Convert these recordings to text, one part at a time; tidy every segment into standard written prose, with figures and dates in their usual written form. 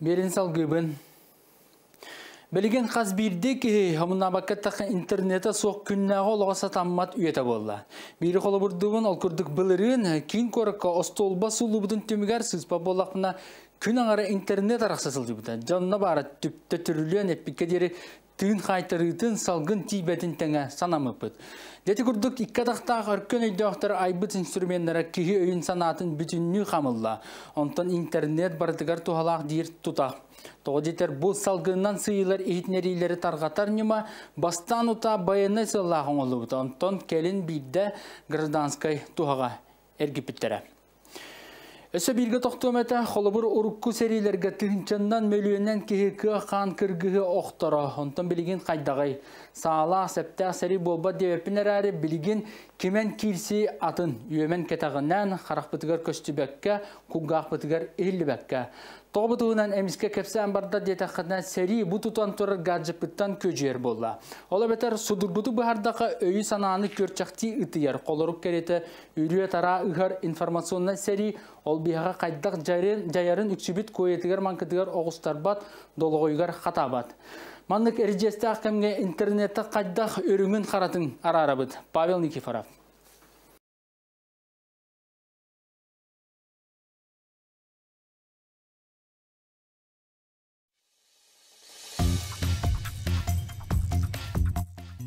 Берин салгыбын. Белеген қаз бірде ке хамына бакаттақ интернета соқ күннағы олғаса таммат үйеті болла. Бері қолы бұрдығын ол күрдік білірін кейін көрікқа остолба сұлы бұдың төмігер сызпа болақына күн аңары интернет арақсасылды бұда. Жанына бары түпті түрілен әппікке дері түйін қайтырытын салғын тейбетін тәңі санамы бұд. Деті күрдік иккадақтағы өркен өйдіғақтар айбыт инструментері кеге өйін санатын бүтінні қамылла. Онтан интернет бардығар туғалақ дейір тұтақ. Тоғы детер бұл салғыннан сыйлар ехетнерилері тарғатар нема бастан ұта баяны сыллағын олы бұд. Онтан келін бейді гражданскай туғаға әргіпіттері. Өсі бірге тоқтуым әті, қолыбыр ұрыққы сәрилерге түгіншаннан мөлуеннен кеге қан кіргігі оқтары. Онтан білген қайдағай. Саала, сәптәқ сәрі болба девепінер әрі білген кемен кирси атын үйемен кетағынан қарақ бұтығар көстібәкке, құғақ бұтығар елібәкке. Тоғы бұтығынан әміске кәпсән барда детаққыдан сәрі бұтутан тұрар гаджыпыттан көжер болла. Ола бәтер судырбұты бұхардаға өйі сананы көрчақты ұтыяр. Қолырық кереті үйрі тара ұғар информационна сәрі ол бияға қайдақ жайарын үксібіт көйетігер манкетігер оғыстарбат, долғойгар қатабат. Манлык әржесті аққамға интернетті қайдақ өріңін қаратын арарабыд. Павел Никифоров.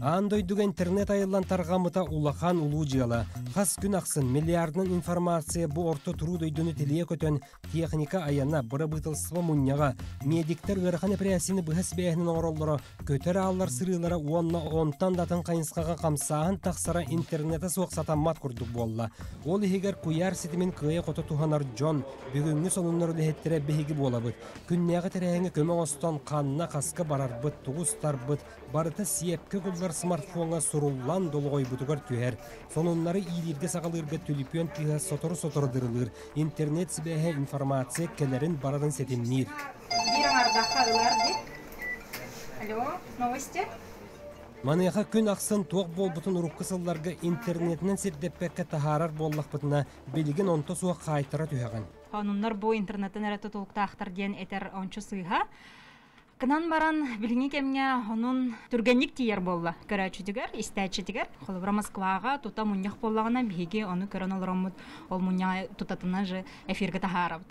Андойдуга интернет айылан тарғамыта улахан улу жиала. Қас күн ақсын миллиардын информация бұ орто тұру дойдуны телие көтен техника аяна бұра бұтылсыва мұнняға. Медиктер ғырхан әпірәсіні бұхас бәйхінің ороллары көтер аллар сырылары онна онтан датын қайынсқаға қамсағын тақсара интернеті соқсатан мат күрдік болла. Ол егер куяр сетімен күйе қоты туғанар Джон бүгінгі сонынлар үліхеттері бейгі бола бұд. Күннеғі тәрәңі көмі остан қанына қасқы барар бұд, тұғыстар бұд, барыты сиепкі күллар смартфонға суруллан долғой бұтығар түйер. Сонунлары ийлерге сағалырға түліпен тіға сотору дырылыр. Интернет сібәхе информация кәлерін барадың сетімнер. Алло, новости? Маныға күн ақсын тоқ бол бұтын ұрыққысылларға интернетінен сердеппәкке тахарар боллақ бұтына белеген онты суға қайтыра түйеған. Онынлар бұл интернеттен әрәті толықта ақтар ден әтер ончы сыйға. Кынан баран біліңі кемге оның түргенник тиер болла. Көрәчі истәчі тігер. Қолыбыра Москваға тута мұнях боллағына бейге оны көрін олырамыд. Ол мұнях тутатына жы эфирге тахарабыд.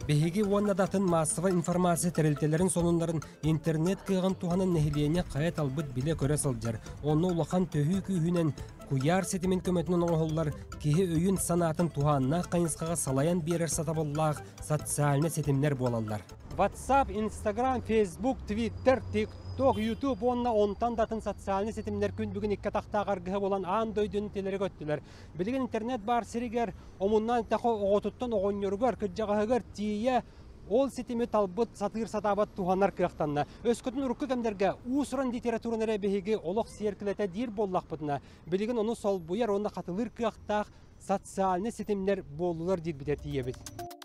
Бейге уаннадатын массыва информация тәрелтелерін сонындарын интернет кыйған туғанын нәхилиене қайет албыд біле көре сылджар. Оны улақан төхі күйінен куяр сетімен көметінің оңғылар кеге өйін санатын туғанына қайынсқаға салаян берер сатабыллақ социаліне сетімнер болалар. WhatsApp, Instagram, Facebook, Twitter, TikTok, YouTube онна онтан датын социалны сетімдер күн бүгін екке тақтағарғығы болан андой дүнітелері көттілер. Білген интернет бар сірігер, омыннан тақы оғытыттан оғынырғар, күджағығығар тие, ол сетімі талбыт сатыр сатабат туғанар күйақтанна. Өскөтін ұрыққы кәмдерге ұсыран литературын әрәбігі олық серкілеті дир боллақ бұдына. Білген оны сол бұяр, онда қатылыр күйақтақ социалны сетімдер болулар дир бітер тие біз.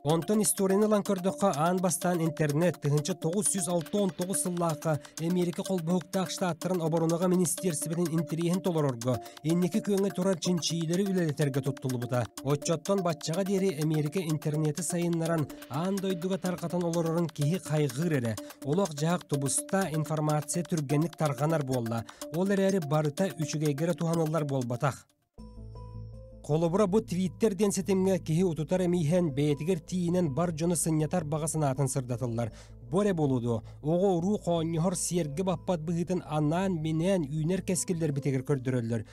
Онтон историяны ланкөрдіққа аң бастан интернет 1969 сыллаққа Америка қолбығықтақ штаттырын обороныға министерсібінің интериен толар орғы. Еннекі көңі тұрар чинчийлері үлелетерге тұттылы бұда. Отчоттон батчаға дері Америка интернеті сайынларан аң дойдуға тарқатан оларырын кейі қайғыр әрі. Олық жағық тұбыста информация түргенлік тарғанар болла. Ол әрі барыта үшігейгері туғанылар болбатақ. Қолыбыра бұ твиттерден сетімге кеге ұтутар әмейхен бәйтігер тиінен бар жоны сынятар бағасын атын сырдатылар. Боре болуду, оғы ұру қоңығыр сергі баппат бұғытын анан менен үйнер кәскілдер бітегер көрдірілдір.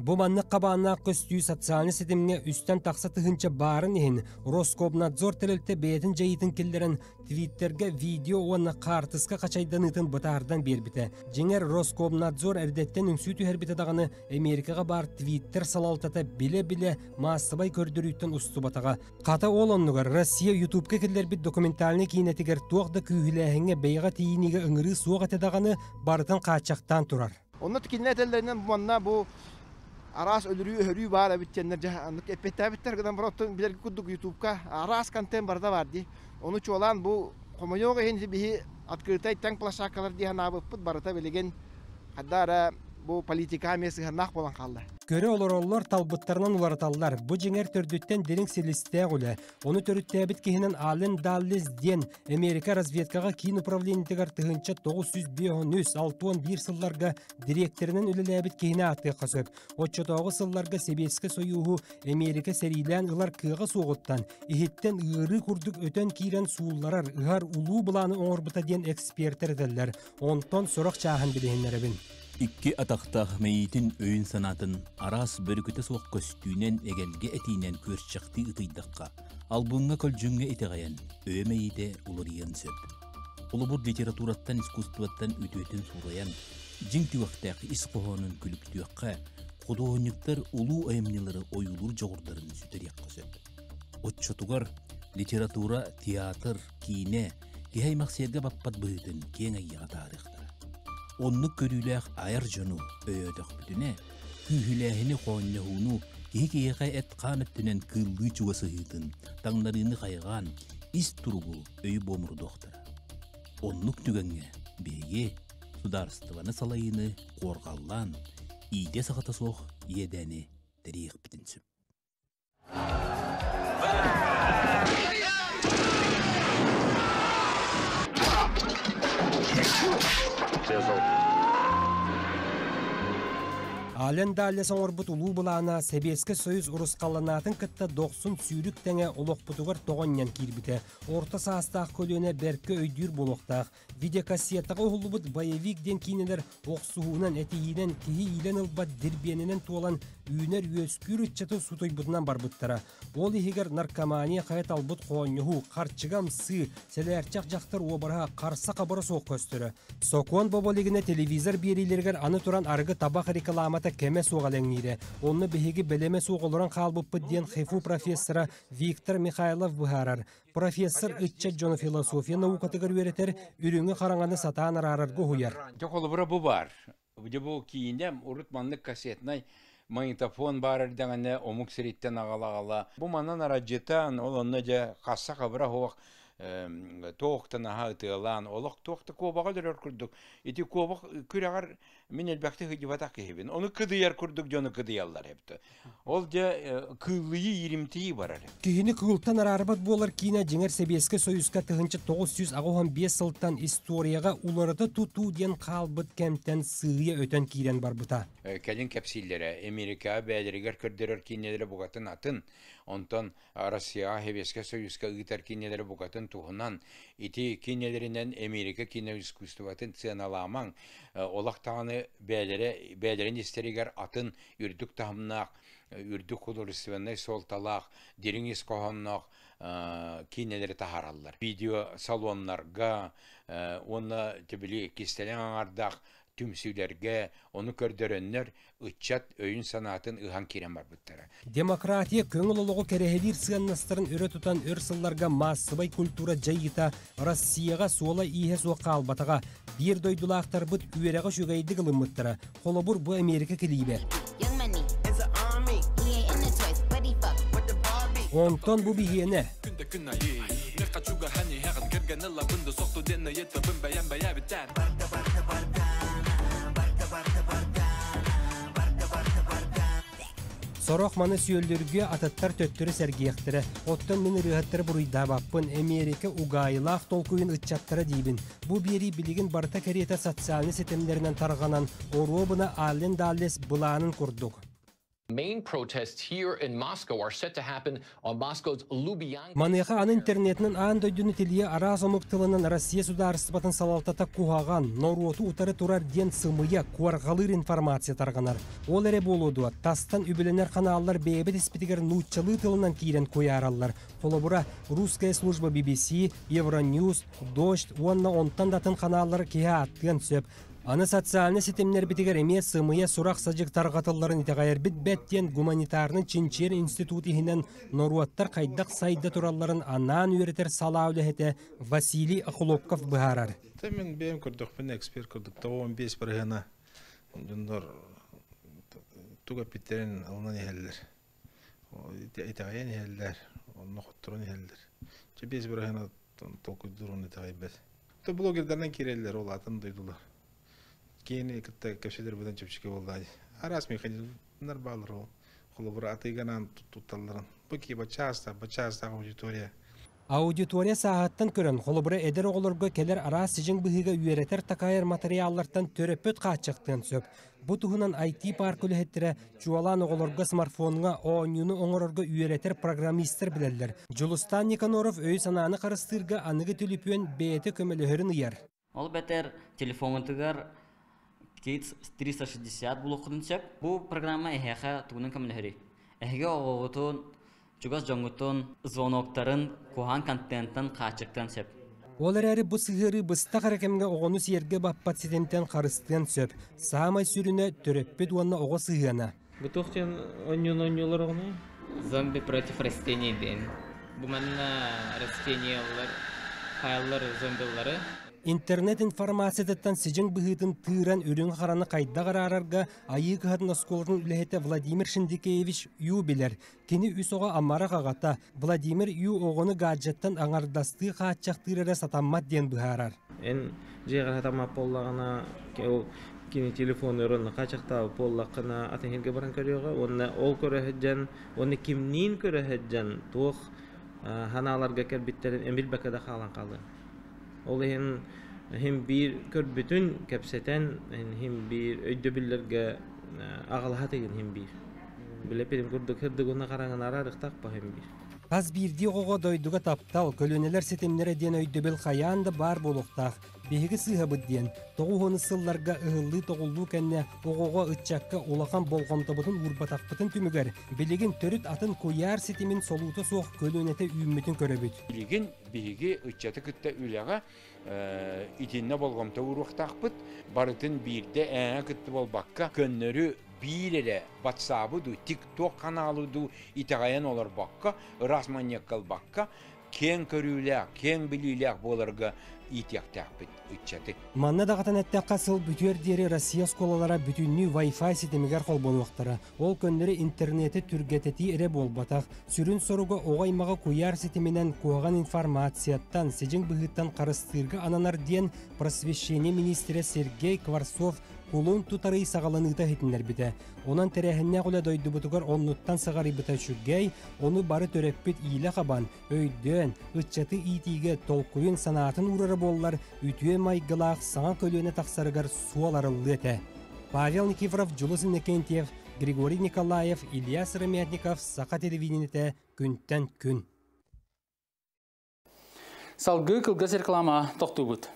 Бу маннык кабаанна көстүү социалны сетимге үстен такса тыгынча барын ehen Роскомнадзор телелте бетин жайытын киллерин Твиттерге видео уанна картыска качайданытын бытаардан бербите. Жеңер Роскомнадзор эрдеттен үңсүү түһербите даганы Америкага бар Твиттер салалтата биле-биле массабай көрдүрүйтен устубатага. Ката олоннугар Россия YouTube'га киллер бит документальный кинетигер туакда күйүлэхиңе бейга тииниге ыңыры суак даганы бартын качактан турар. Онно кинетелеринен манна бу Aras ölürü var abittenler jahanlık epetebitler kadar bıraktım bilir kuduk YouTube'ka aras konten barda vardı. Onu çoğalan bu komoyoga henüz bir atkırtay tank plaşakalar diye nabıp barata belegen hatta bu politika mesihannaq bolan qaldı. Көрі олар талбыттарынан улараталлар. Бұ жеңер төрдіттен дерің селістіғ үлі. Оны төріттәбіт кейінен Ален Даллес ден Америка разведкаға кейін управлениетігер тұғынша 905-611 сылларға директорынан үліләбіт кейіне аты қасып. Отчотауғы сылларға себескі сойуғы Америка сәрилән ұлар кыға соғыттан. Ихеттен ұйыры күрдік өтен кейрен суылларар ұғар ұлу бұланы оңырбыта ден экспертер дәлілер. Онтон сұрақ чағын білігінлерібін. Икки атақтақ мәйітін өйін санатын арас бүркіті соқ көстүйінен әгелге әтейінен көршіқті ұтыйдаққа, албуңға көлжүңге етеғаян, өй мәйіті ұлыриян сөп. Олы бұр литератураттан, искусстваттан өтөтін сураян, жіңті вақтақ іс қоғанын күліктіуаққа, қодуғынықтар ұлу айымнелері ойылыр жоғырдарын сүтереққа сөп. Отчотуғар литература, театр, кейіне, кехай мақсерге баппат бұйытын кен айыға тарихтар. Онны көріләқ айар жону өйөдіқ бүтіне, күйіләхіні қоңнығуыну кеге-кеге әт қаныптінен кылды чуасы хытын, таңларыны қайған, ис тұрғу өй бомырдоқтыр. Оннық түгенге беге сударыстываны салайыны қорғаллан, иде сағата соқ едәні тәрейік бітінсіп. Ален Даллес оңырбыт ұлу бұлана Себескі Союз ұрысқаланатын кітті 90 сүйрік тәңе олықпытығыр тоғаннан кирбіті. Орта састақ көліне бәркі өйдір болуқтақ. Видеокассеттағы ұлыбыт боевик ден кейнелер оқсуғынан әтейінен кейі илен ұлбат дірбенінен туалан үйінер өскүр үтчеті сұтой бұдынан бар бұттара. Ол егер наркомания қайт албыт қоңығы, қарчығам сы, сәләрчақ жақтар обыраға қарса қабыры соқ көстірі. Сокуан боболегіне телевизор берейлергер аны тұран арғы табақ рекламата кәме соғаләңнейді. Оны бігеге бәлеме соғылыран қалбыппы ден хефу профессора Виктор Михайлов бұхарар. Профессор үтчет жоны философия наукатығыр өретер, үріңі қараңаны сатан арарғы хуяр. Жоқолыбыра бұ бар. Бұл кейіндем ұрытманлық кассетнай магнитофон бар дегенде омук сириттен агала. Бу манан араджетан ол онны же касса кабыра хоқ тоқтан аха ытылан олық тоқты кобаға дөрөр күрдік. Ити кобақ күрәгар мен элбәкті хыдибатақ кехебін. Оны кыдыяр күрдік жоны кыдыялар хепті. Ол же кыллıyı иримтии барар. Кейіні кылтан арарбат болар кейіне жеңер Себескі Союзға тығынчы 915 сылттан историяға уларыды туту ден қалбыт кәмттен сыйы өтен кейден бар бұта. Кәлін кәпсиллері Америка бәлерігер көрдерер кейнелері бұғатын атын, онтан Россия Себескі Союзға ұйтар кейнелері бұғатын туғынан, ити кейнелерінен Америка кейнел искусстватын ценаламан, олақ тағаны бәлерін естерігер атын үрдік тағымнақ, үрдік художественный солталақ, деріңіз қоғаннақ кейнелері тағаралар. Видео салонларға, оны тебілі кестелен аңардақ, түмсүйлерге, оны көрдөрөннөр үтчат өйін санатын ыхан керен бар бұттары. Демократия көңіл олығы кәрехелер сығаннастарын өрі тұтан өрсылларға массыбай культура жайыта Россияға сола ihe соққа албатаға бір дойдулақтар бұд үйеріға шөгейді ғылымыттыра. Қолабыр бұ Америка келейбе. Онтон бұ бігені. Сорох маны сүйелдерге ататтар төттірі сәргияқтыры. Оттан мен рығаттары бұруйда баппын Америка угайылақ толкуын ұтчаттары дейбін. Бұ бері білігін барта кәрета социалны сетемлерінен тарғанан оробына Ален Даллес бұланын құрдық. Main protests here in Moscow are set to happen on Moscow's Lubyanka. Маныға аны интернетінің аң дөйдіні телие ара сомықтылының Россия сударыстыбатын салалтата куғаған, Нороту утары турар ден сымыя куарғалыр информация тарғанар. Ол әрі болуды, тастан үбіленер қаналар бейбет іспетігер нұтчылы тылынан кейрен қойаралар. Қолабыра Русская служба BBC, Евроньюз, Дождь, онна онтан датын қаналар кеге аттыған сөп. Аны социальны сетемнер бітігер емес сымыя сұрақ сажық тарғатыларын итағайыр бәттен гуманитарны Чинчер институтығынан Норуаттар қайдақ сайда тураларын анан үйретер сала өліхеті Василий Ахуловков бұхарар. Мен бейім күрдік, мен эксперт күрдік, 15 біргена жүндер туға біттерін алынан ехелдер. Итағайын ехелдер, нұқыттырын ехелдер. 5 біргена толкүйдірін итағай бәд. Блогердерден керелдер, ол атын дойдылар. Кені кітті көшелер бұдан чөпшіке болды. Арас механизмдар балыр ол. Қолы бұр атыйганан тұтталырын. Бұл ки бачаста аудитория. Аудитория сағаттан көрін қолыбыры әдер оғылырға келер арас сижің бұхыға үйеретер такайыр материаллартан төрөпөт қачықтын сөп. Бұ тұхынан IT парк өліхеттірі жуалан оғылырға смартфонға оңюны оңырырға үйеретер программистер білелер. Жулустан Никаноров өй сананы қарыстырға анығы түліпен бейеті көмелігірін ұяр. Ол бәтер телефонытығар Kids 360 бұлыққыдын сөп. Бұл программа әйеға тұғының көмелігірі. Әйге оғытын Чугас жоңгутун звоноктарын кухан контенттан качыктан сөп. Олар әрі бұ сығыры бұста қаракемге оғыны серге баппат сетемтен қарыстыған сөп. Саамай сүріне төрөппет уанна оғы сығына. Бұтуқтен онюлар оғыны? Зомби против растений ден. Бұл мәнна растениялар, файлар, зомбилары. Интернет информациятан сижің бұғытын тыран өрін қараны қайда қарарарға айы қағатын осколарын үліхеті Владимир Шиндикеевич ю білер. Кені үс оға амара қағата Владимир ю оғыны гаджеттан аңардасты қағатчақтырары сатаммат ден бұғарар. Ен жеғар атамап болағына кені телефон өрінні қачақта болақына атыңелге баран көріуға. Ол көріхеджен, оны кімнен көріхеджен туық ханаларға кәрбіттерін әмбіл бәкеді қалан қалды. Ол hem bir kör bütün kapseten hem bir ödebillerge ağılhat egen hem bir. Bile pedim kurduk hırdık ona karangan ararık takpa hem bir. Аз бирди оға дойдуға таптал, көлөнелер сетемнері ден өйдөбіл қаянды бар болуқтақ. Бегі сыға бұдден, тоғы оны сылларға ұғылы тоғылу кәнне оғыға ұтчаққа олақан болғамтабытын урбатақпытын түмігер. Білеген төріт атын көяр сетемен солуыты соқ көлөнеті үйметін көребіт. Білеген беге ұтчаты күтті үліға итинне болғамта ұруқтақпыт, барытын бірде күтті болбаққа көннөрі Биреле WhatsApp-ду, TikTok каналыду итагаян олар бакка, расманьяккал бакка, кен көрүләк, кен билиләк боларга итяктакпыт үтчәти. Манна дагатан әттәкка сыл бүтер дери Россия сколалара бүтүннү Wi-Fi сетемигер кол болуктара. Ол көндөрү интернети түргәтети эре болбатак. Сүрүн соруга огаймага куяр сетеменен куаган информацияттан сежиң быгыттан карыстырга ананар ден просвещение министрі Сергей Кварцов Кулун тутары сағаланыта хетінлер біті. Онан тәрәхінне құла дойды бұтығар оннуттан сағары бұта шүггей, оны бары төреппет ийлі қабан, өйден, ұтчаты итиге толқуын санатын ұрары боллар, үтуе майгылақ саңа көліне тақсарығар суаларылы еті. Павел Никифоров, Жулус Иннокентьев, Григорий Николаев, Ильяс Рамятников, Сақа телевидениеті күнттен күн. Салгы кылгас реклама тоқту бұд.